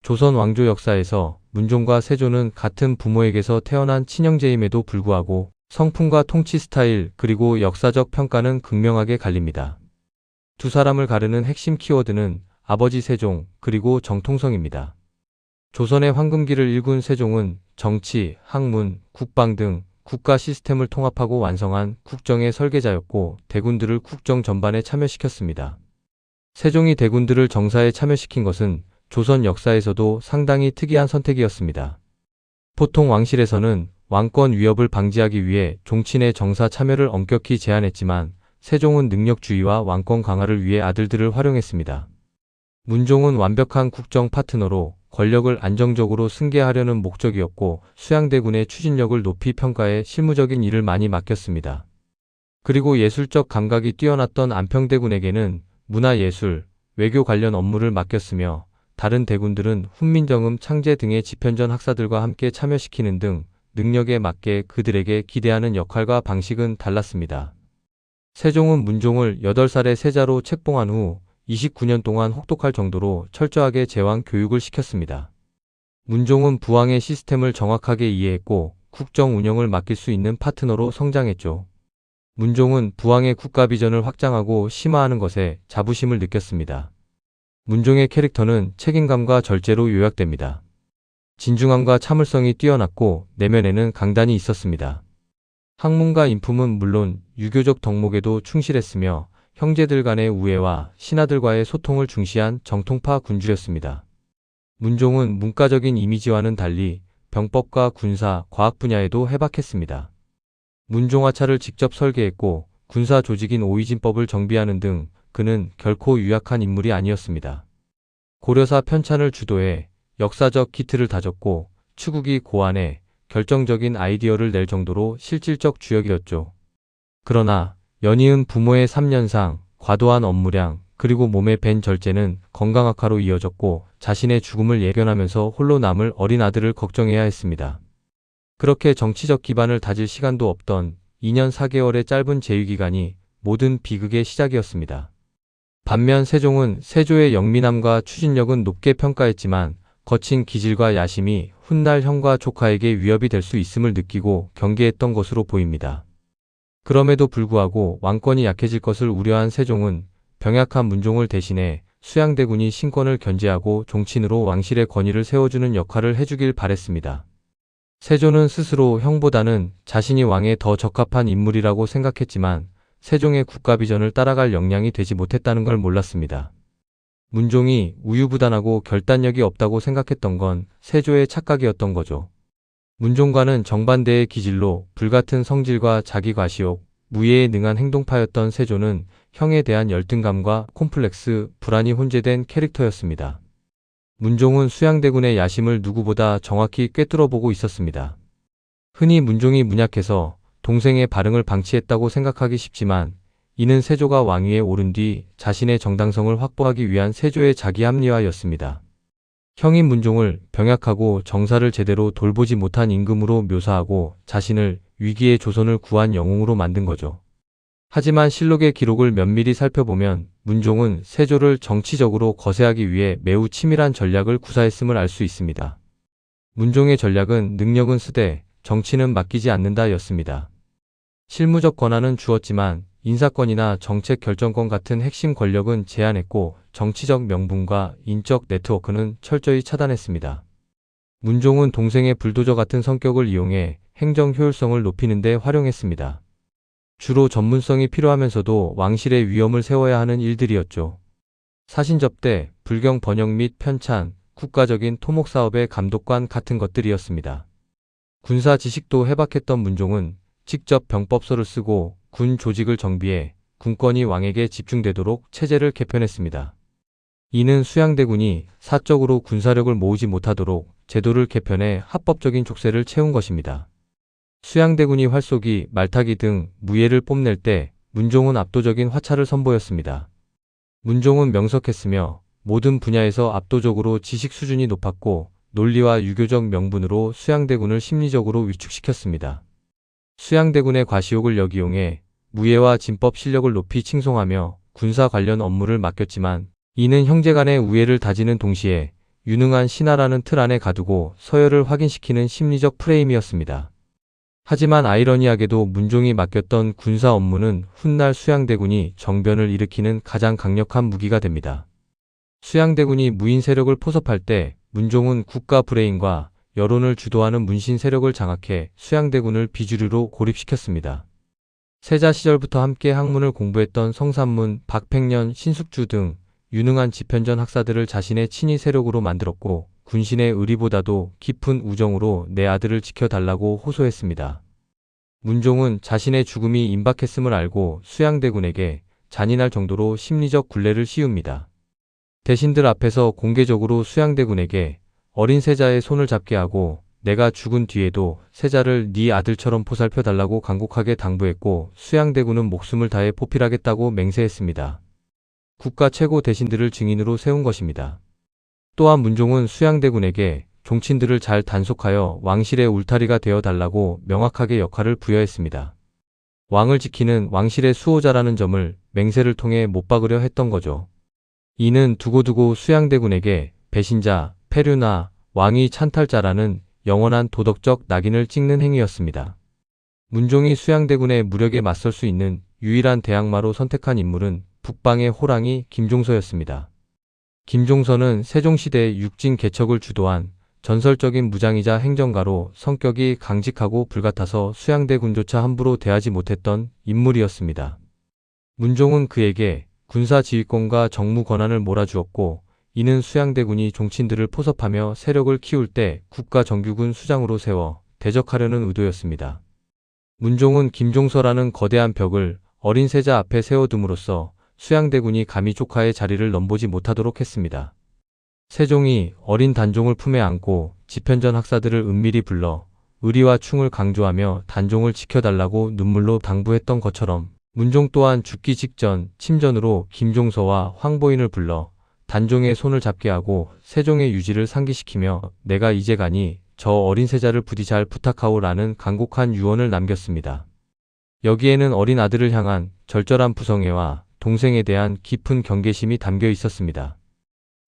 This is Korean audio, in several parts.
조선 왕조 역사에서 문종과 세조는 같은 부모에게서 태어난 친형제임에도 불구하고 성품과 통치 스타일 그리고 역사적 평가는 극명하게 갈립니다. 두 사람을 가르는 핵심 키워드는 아버지 세종 그리고 정통성입니다. 조선의 황금기를 일군 세종은 정치, 학문, 국방 등 국가 시스템을 통합하고 완성한 국정의 설계자였고 대군들을 국정 전반에 참여시켰습니다. 세종이 대군들을 정사에 참여시킨 것은 조선 역사에서도 상당히 특이한 선택이었습니다. 보통 왕실에서는 왕권 위협을 방지하기 위해 종친의 정사 참여를 엄격히 제한했지만 세종은 능력주의와 왕권 강화를 위해 아들들을 활용했습니다. 문종은 완벽한 국정 파트너로 권력을 안정적으로 승계하려는 목적이었고 수양대군의 추진력을 높이 평가해 실무적인 일을 많이 맡겼습니다. 그리고 예술적 감각이 뛰어났던 안평대군에게는 문화예술, 외교 관련 업무를 맡겼으며 다른 대군들은 훈민정음 창제 등의 집현전 학사들과 함께 참여시키는 등 능력에 맞게 그들에게 기대하는 역할과 방식은 달랐습니다. 세종은 문종을 8살의 세자로 책봉한 후 29년 동안 혹독할 정도로 철저하게 제왕 교육을 시켰습니다. 문종은 부왕의 시스템을 정확하게 이해했고 국정 운영을 맡길 수 있는 파트너로 성장했죠. 문종은 부왕의 국가 비전을 확장하고 심화하는 것에 자부심을 느꼈습니다. 문종의 캐릭터는 책임감과 절제로 요약됩니다. 진중함과 참을성이 뛰어났고 내면에는 강단이 있었습니다. 학문과 인품은 물론 유교적 덕목에도 충실했으며 형제들 간의 우애와 신하들과의 소통을 중시한 정통파 군주였습니다. 문종은 문과적인 이미지와는 달리 병법과 군사, 과학 분야에도 해박했습니다. 문종화차를 직접 설계했고 군사 조직인 오이진법을 정비하는 등 그는 결코 유약한 인물이 아니었습니다. 고려사 편찬을 주도해 역사적 기틀을 다졌고 추국이 고안해 결정적인 아이디어를 낼 정도로 실질적 주역이었죠. 그러나 연이은 부모의 3년상, 과도한 업무량, 그리고 몸에 밴 절제는 건강 악화로 이어졌고 자신의 죽음을 예견하면서 홀로 남을 어린 아들을 걱정해야 했습니다. 그렇게 정치적 기반을 다질 시간도 없던 2년 4개월의 짧은 재위기간이 모든 비극의 시작이었습니다. 반면 세종은 세조의 영민함과 추진력은 높게 평가했지만 거친 기질과 야심이 훗날 형과 조카에게 위협이 될 수 있음을 느끼고 경계했던 것으로 보입니다. 그럼에도 불구하고 왕권이 약해질 것을 우려한 세종은 병약한 문종을 대신해 수양대군이 신권을 견제하고 종친으로 왕실의 권위를 세워주는 역할을 해주길 바랬습니다. 세조는 스스로 형보다는 자신이 왕에 더 적합한 인물이라고 생각했지만 세종의 국가 비전을 따라갈 역량이 되지 못했다는 걸 몰랐습니다. 문종이 우유부단하고 결단력이 없다고 생각했던 건 세조의 착각이었던 거죠. 문종과는 정반대의 기질로 불같은 성질과 자기 과시욕, 무예에 능한 행동파였던 세조는 형에 대한 열등감과 콤플렉스, 불안이 혼재된 캐릭터였습니다. 문종은 수양대군의 야심을 누구보다 정확히 꿰뚫어보고 있었습니다. 흔히 문종이 문약해서 동생의 발흥을 방치했다고 생각하기 쉽지만 이는 세조가 왕위에 오른 뒤 자신의 정당성을 확보하기 위한 세조의 자기 합리화였습니다. 형인 문종을 병약하고 정사를 제대로 돌보지 못한 임금으로 묘사하고 자신을 위기의 조선을 구한 영웅으로 만든 거죠. 하지만 실록의 기록을 면밀히 살펴보면 문종은 세조를 정치적으로 거세하기 위해 매우 치밀한 전략을 구사했음을 알 수 있습니다. 문종의 전략은 능력은 쓰되 정치는 맡기지 않는다 였습니다. 실무적 권한은 주었지만 인사권이나 정책 결정권 같은 핵심 권력은 제한했고 정치적 명분과 인적 네트워크는 철저히 차단했습니다. 문종은 동생의 불도저 같은 성격을 이용해 행정 효율성을 높이는 데 활용했습니다. 주로 전문성이 필요하면서도 왕실의 위엄을 세워야 하는 일들이었죠. 사신 접대, 불경 번역 및 편찬, 국가적인 토목사업의 감독관 같은 것들이었습니다. 군사 지식도 해박했던 문종은 직접 병법서를 쓰고 군 조직을 정비해 군권이 왕에게 집중되도록 체제를 개편했습니다. 이는 수양대군이 사적으로 군사력을 모으지 못하도록 제도를 개편해 합법적인 족쇄를 채운 것입니다. 수양대군이 활쏘기, 말타기 등 무예를 뽐낼 때 문종은 압도적인 화차를 선보였습니다. 문종은 명석했으며 모든 분야에서 압도적으로 지식 수준이 높았고 논리와 유교적 명분으로 수양대군을 심리적으로 위축시켰습니다. 수양대군의 과시욕을 역이용해 무예와 진법 실력을 높이 칭송하며 군사 관련 업무를 맡겼지만 이는 형제 간의 우애를 다지는 동시에 유능한 신하라는 틀 안에 가두고 서열을 확인시키는 심리적 프레임이었습니다. 하지만 아이러니하게도 문종이 맡겼던 군사 업무는 훗날 수양대군이 정변을 일으키는 가장 강력한 무기가 됩니다. 수양대군이 무인 세력을 포섭할 때 문종은 국가 브레인과 여론을 주도하는 문신 세력을 장악해 수양대군을 비주류로 고립시켰습니다. 세자 시절부터 함께 학문을 공부했던 성산문, 박팽년, 신숙주 등 유능한 집현전 학사들을 자신의 친위 세력으로 만들었고 군신의 의리보다도 깊은 우정으로 내 아들을 지켜달라고 호소했습니다. 문종은 자신의 죽음이 임박했음을 알고 수양대군에게 잔인할 정도로 심리적 굴레를 씌웁니다. 대신들 앞에서 공개적으로 수양대군에게 어린 세자의 손을 잡게 하고 내가 죽은 뒤에도 세자를 네 아들처럼 보살펴달라고 간곡하게 당부했고 수양대군은 목숨을 다해 보필하겠다고 맹세했습니다. 국가 최고 대신들을 증인으로 세운 것입니다. 또한 문종은 수양대군에게 종친들을 잘 단속하여 왕실의 울타리가 되어 달라고 명확하게 역할을 부여했습니다. 왕을 지키는 왕실의 수호자라는 점을 맹세를 통해 못 박으려 했던 거죠. 이는 두고두고 수양대군에게 배신자, 패류나 왕위 찬탈자라는 영원한 도덕적 낙인을 찍는 행위였습니다. 문종이 수양대군의 무력에 맞설 수 있는 유일한 대항마로 선택한 인물은 북방의 호랑이 김종서였습니다. 김종서는 세종시대 육진 개척을 주도한 전설적인 무장이자 행정가로 성격이 강직하고 불같아서 수양대군조차 함부로 대하지 못했던 인물이었습니다. 문종은 그에게 군사 지휘권과 정무 권한을 몰아주었고 이는 수양대군이 종친들을 포섭하며 세력을 키울 때 국가 정규군 수장으로 세워 대적하려는 의도였습니다. 문종은 김종서라는 거대한 벽을 어린 세자 앞에 세워둠으로써 수양대군이 감히 조카의 자리를 넘보지 못하도록 했습니다. 세종이 어린 단종을 품에 안고 집현전 학사들을 은밀히 불러 의리와 충을 강조하며 단종을 지켜달라고 눈물로 당부했던 것처럼 문종 또한 죽기 직전 침전으로 김종서와 황보인을 불러 단종의 손을 잡게 하고 세종의 유지를 상기시키며 내가 이제 가니 저 어린 세자를 부디 잘 부탁하오라는 간곡한 유언을 남겼습니다. 여기에는 어린 아들을 향한 절절한 부성애와 동생에 대한 깊은 경계심이 담겨 있었습니다.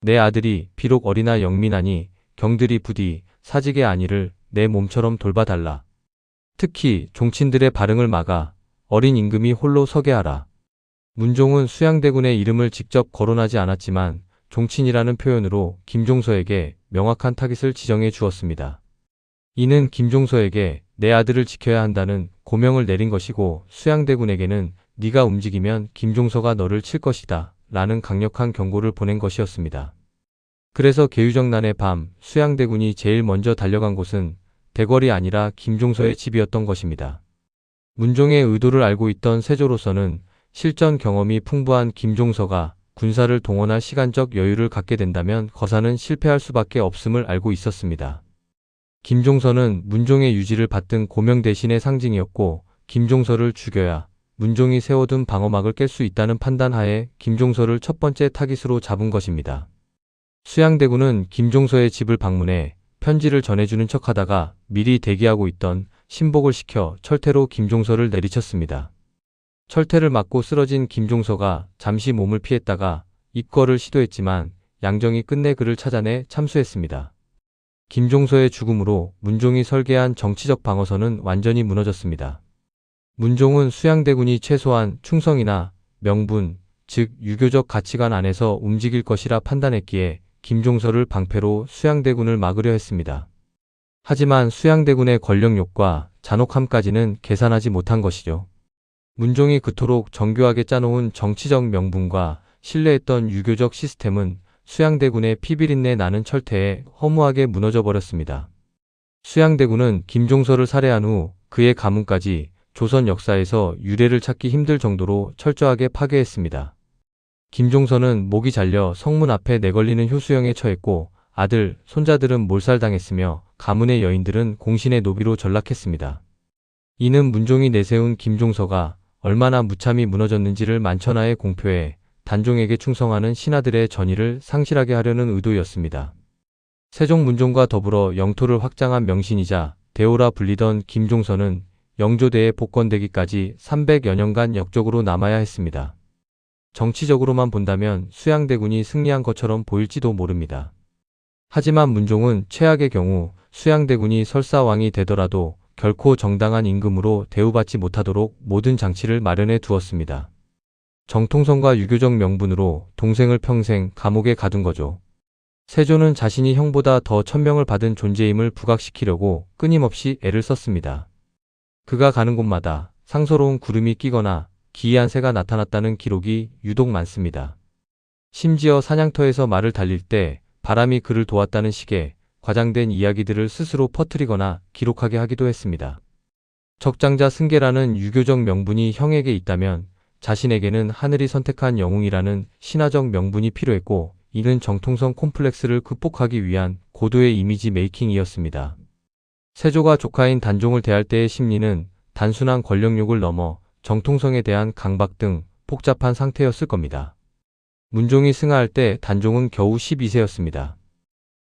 내 아들이 비록 어리나 영민하니 경들이 부디 사직의 안위를 내 몸처럼 돌봐달라. 특히 종친들의 발흥을 막아 어린 임금이 홀로 서게 하라. 문종은 수양대군의 이름을 직접 거론하지 않았지만 종친이라는 표현으로 김종서에게 명확한 타깃을 지정해 주었습니다. 이는 김종서에게 내 아들을 지켜야 한다는 고명을 내린 것이고 수양대군에게는 네가 움직이면 김종서가 너를 칠 것이다 라는 강력한 경고를 보낸 것이었습니다. 그래서 계유정난의 밤 수양대군이 제일 먼저 달려간 곳은 대궐이 아니라 김종서의 집이었던 것입니다. 문종의 의도를 알고 있던 세조로서는 실전 경험이 풍부한 김종서가 군사를 동원할 시간적 여유를 갖게 된다면 거사는 실패할 수밖에 없음을 알고 있었습니다. 김종서는 문종의 유지를 받든 고명 대신의 상징이었고 김종서를 죽여야 문종이 세워둔 방어막을 깰 수 있다는 판단하에 김종서를 첫 번째 타깃으로 잡은 것입니다. 수양대군은 김종서의 집을 방문해 편지를 전해주는 척하다가 미리 대기하고 있던 신복을 시켜 철퇴로 김종서를 내리쳤습니다. 철퇴를 맞고 쓰러진 김종서가 잠시 몸을 피했다가 입거를 시도했지만 양정이 끝내 그를 찾아내 참수했습니다. 김종서의 죽음으로 문종이 설계한 정치적 방어선은 완전히 무너졌습니다. 문종은 수양대군이 최소한 충성이나 명분, 즉 유교적 가치관 안에서 움직일 것이라 판단했기에 김종서를 방패로 수양대군을 막으려 했습니다. 하지만 수양대군의 권력욕과 잔혹함까지는 계산하지 못한 것이죠. 문종이 그토록 정교하게 짜놓은 정치적 명분과 신뢰했던 유교적 시스템은 수양대군의 피비린내 나는 철퇴에 허무하게 무너져 버렸습니다. 수양대군은 김종서를 살해한 후 그의 가문까지 조선 역사에서 유례를 찾기 힘들 정도로 철저하게 파괴했습니다. 김종서는 목이 잘려 성문 앞에 내걸리는 효수형에 처했고 아들, 손자들은 몰살당했으며 가문의 여인들은 공신의 노비로 전락했습니다. 이는 문종이 내세운 김종서가 얼마나 무참히 무너졌는지를 만천하에 공표해 단종에게 충성하는 신하들의 전의를 상실하게 하려는 의도였습니다. 세종 문종과 더불어 영토를 확장한 명신이자 대오라 불리던 김종서는 영조대에 복권되기까지 300여 년간 역적으로 남아야 했습니다. 정치적으로만 본다면 수양대군이 승리한 것처럼 보일지도 모릅니다. 하지만 문종은 최악의 경우 수양대군이 설사 왕이 되더라도 결코 정당한 임금으로 대우받지 못하도록 모든 장치를 마련해 두었습니다. 정통성과 유교적 명분으로 동생을 평생 감옥에 가둔 거죠. 세조는 자신이 형보다 더 천명을 받은 존재임을 부각시키려고 끊임없이 애를 썼습니다. 그가 가는 곳마다 상서로운 구름이 끼거나 기이한 새가 나타났다는 기록이 유독 많습니다. 심지어 사냥터에서 말을 달릴 때 바람이 그를 도왔다는 식의 과장된 이야기들을 스스로 퍼뜨리거나 기록하게 하기도 했습니다. 적장자 승계라는 유교적 명분이 형에게 있다면 자신에게는 하늘이 선택한 영웅이라는 신화적 명분이 필요했고, 이는 정통성 콤플렉스를 극복하기 위한 고도의 이미지 메이킹이었습니다. 세조가 조카인 단종을 대할 때의 심리는 단순한 권력욕을 넘어 정통성에 대한 강박 등 복잡한 상태였을 겁니다. 문종이 승하할 때 단종은 겨우 12세였습니다.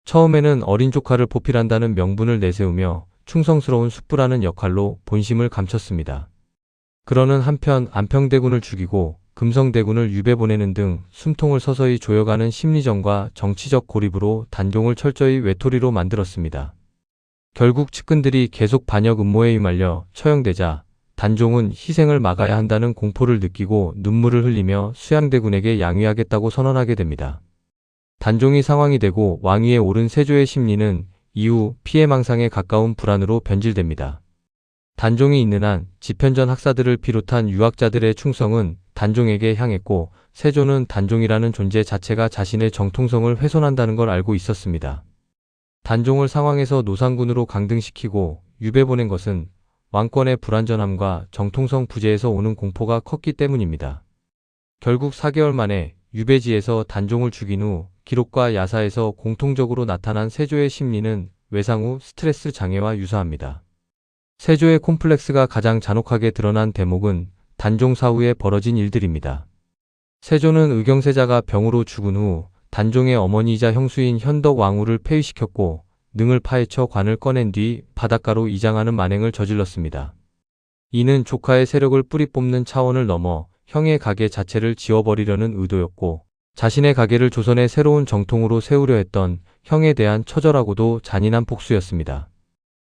처음에는 어린 조카를 보필한다는 명분을 내세우며 충성스러운 숙부라는 역할로 본심을 감췄습니다. 그러는 한편 안평대군을 죽이고 금성대군을 유배 보내는 등 숨통을 서서히 조여가는 심리전과 정치적 고립으로 단종을 철저히 외톨이로 만들었습니다. 결국 측근들이 계속 반역 음모에 휘말려 처형되자 단종은 희생을 막아야 한다는 공포를 느끼고 눈물을 흘리며 수양대군에게 양위하겠다고 선언하게 됩니다. 단종이 상왕이 되고 왕위에 오른 세조의 심리는 이후 피해망상에 가까운 불안으로 변질됩니다. 단종이 있는 한 집현전 학사들을 비롯한 유학자들의 충성은 단종에게 향했고, 세조는 단종이라는 존재 자체가 자신의 정통성을 훼손한다는 걸 알고 있었습니다. 단종을 상황에서 노상군으로 강등시키고 유배 보낸 것은 왕권의 불완전함과 정통성 부재에서 오는 공포가 컸기 때문입니다. 결국 4개월 만에 유배지에서 단종을 죽인 후 기록과 야사에서 공통적으로 나타난 세조의 심리는 외상 후 스트레스 장애와 유사합니다. 세조의 콤플렉스가 가장 잔혹하게 드러난 대목은 단종 사후에 벌어진 일들입니다. 세조는 의경세자가 병으로 죽은 후 단종의 어머니이자 형수인 현덕 왕후를 폐위시켰고, 능을 파헤쳐 관을 꺼낸 뒤 바닷가로 이장하는 만행을 저질렀습니다. 이는 조카의 세력을 뿌리 뽑는 차원을 넘어 형의 가계 자체를 지워버리려는 의도였고, 자신의 가계를 조선의 새로운 정통으로 세우려 했던 형에 대한 처절하고도 잔인한 복수였습니다.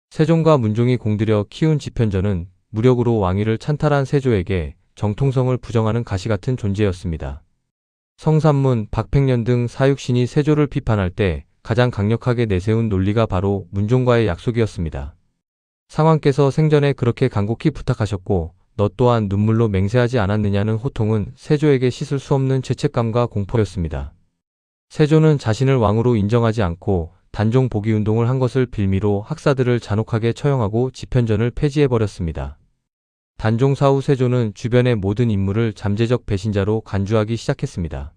세종과 문종이 공들여 키운 집현전은 무력으로 왕위를 찬탈한 세조에게 정통성을 부정하는 가시같은 존재였습니다. 성삼문, 박팽년 등 사육신이 세조를 비판할 때 가장 강력하게 내세운 논리가 바로 문종과의 약속이었습니다. 상왕께서 생전에 그렇게 간곡히 부탁하셨고 너 또한 눈물로 맹세하지 않았느냐는 호통은 세조에게 씻을 수 없는 죄책감과 공포였습니다. 세조는 자신을 왕으로 인정하지 않고 단종 복위 운동을 한 것을 빌미로 학사들을 잔혹하게 처형하고 집현전을 폐지해버렸습니다. 단종 사후 세조는 주변의 모든 인물을 잠재적 배신자로 간주하기 시작했습니다.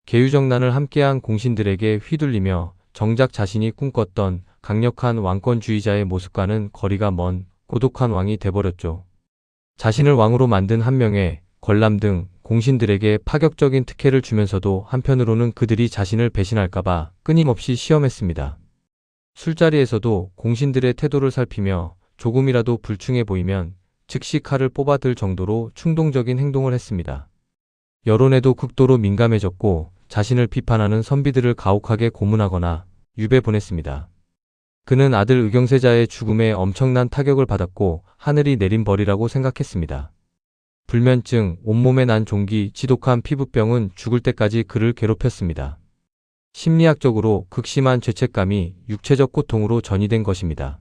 계유정난을 함께한 공신들에게 휘둘리며 정작 자신이 꿈꿨던 강력한 왕권주의자의 모습과는 거리가 먼 고독한 왕이 돼버렸죠. 자신을 왕으로 만든 한 명의 권람 등 공신들에게 파격적인 특혜를 주면서도 한편으로는 그들이 자신을 배신할까봐 끊임없이 시험했습니다. 술자리에서도 공신들의 태도를 살피며 조금이라도 불충해 보이면 즉시 칼을 뽑아들 정도로 충동적인 행동을 했습니다. 여론에도 극도로 민감해졌고 자신을 비판하는 선비들을 가혹하게 고문하거나 유배 보냈습니다. 그는 아들 의경세자의 죽음에 엄청난 타격을 받았고 하늘이 내린 벌이라고 생각했습니다. 불면증, 온몸에 난 종기, 지독한 피부병은 죽을 때까지 그를 괴롭혔습니다. 심리학적으로 극심한 죄책감이 육체적 고통으로 전이된 것입니다.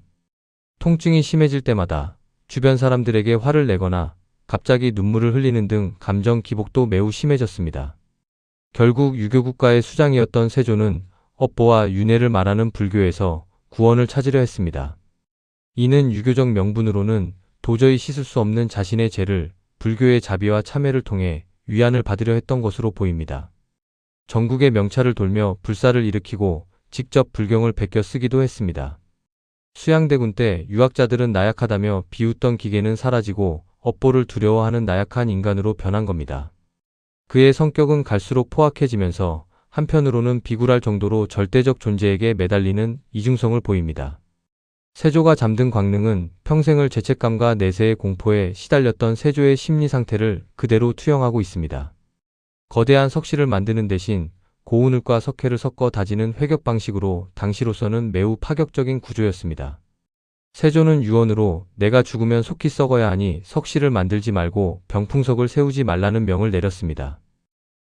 통증이 심해질 때마다 주변 사람들에게 화를 내거나 갑자기 눈물을 흘리는 등 감정 기복도 매우 심해졌습니다. 결국 유교국가의 수장이었던 세조는 업보와 윤회를 말하는 불교에서 구원을 찾으려 했습니다. 이는 유교적 명분으로는 도저히 씻을 수 없는 자신의 죄를 불교의 자비와 참회를 통해 위안을 받으려 했던 것으로 보입니다. 전국의 명찰을 돌며 불사를 일으키고 직접 불경을 베껴 쓰기도 했습니다. 수양대군 때 유학자들은 나약하다며 비웃던 기계는 사라지고 업보를 두려워하는 나약한 인간으로 변한 겁니다. 그의 성격은 갈수록 포악해지면서 한편으로는 비굴할 정도로 절대적 존재에게 매달리는 이중성을 보입니다. 세조가 잠든 광릉은 평생을 죄책감과 내세의 공포에 시달렸던 세조의 심리 상태를 그대로 투영하고 있습니다. 거대한 석실을 만드는 대신 고운을과 석회를 섞어 다지는 회격 방식으로 당시로서는 매우 파격적인 구조였습니다. 세조는 유언으로 내가 죽으면 속히 썩어야 하니 석씨를 만들지 말고 병풍석을 세우지 말라는 명을 내렸습니다.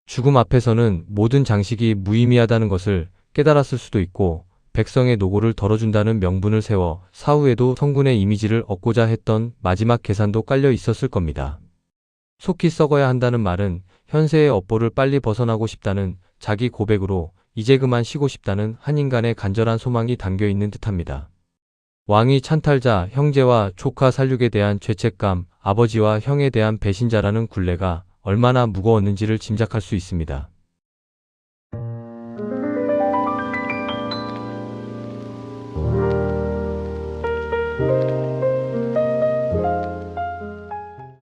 죽음 앞에서는 모든 장식이 무의미하다는 것을 깨달았을 수도 있고 백성의 노고를 덜어준다는 명분을 세워 사후에도 성군의 이미지를 얻고자 했던 마지막 계산도 깔려 있었을 겁니다. 속히 썩어야 한다는 말은 현세의 업보를 빨리 벗어나고 싶다는 자기 고백으로 이제 그만 쉬고 싶다는 한 인간의 간절한 소망이 담겨 있는 듯합니다. 왕위 찬탈자, 형제와 조카 살육에 대한 죄책감, 아버지와 형에 대한 배신자라는 굴레가 얼마나 무거웠는지를 짐작할 수 있습니다.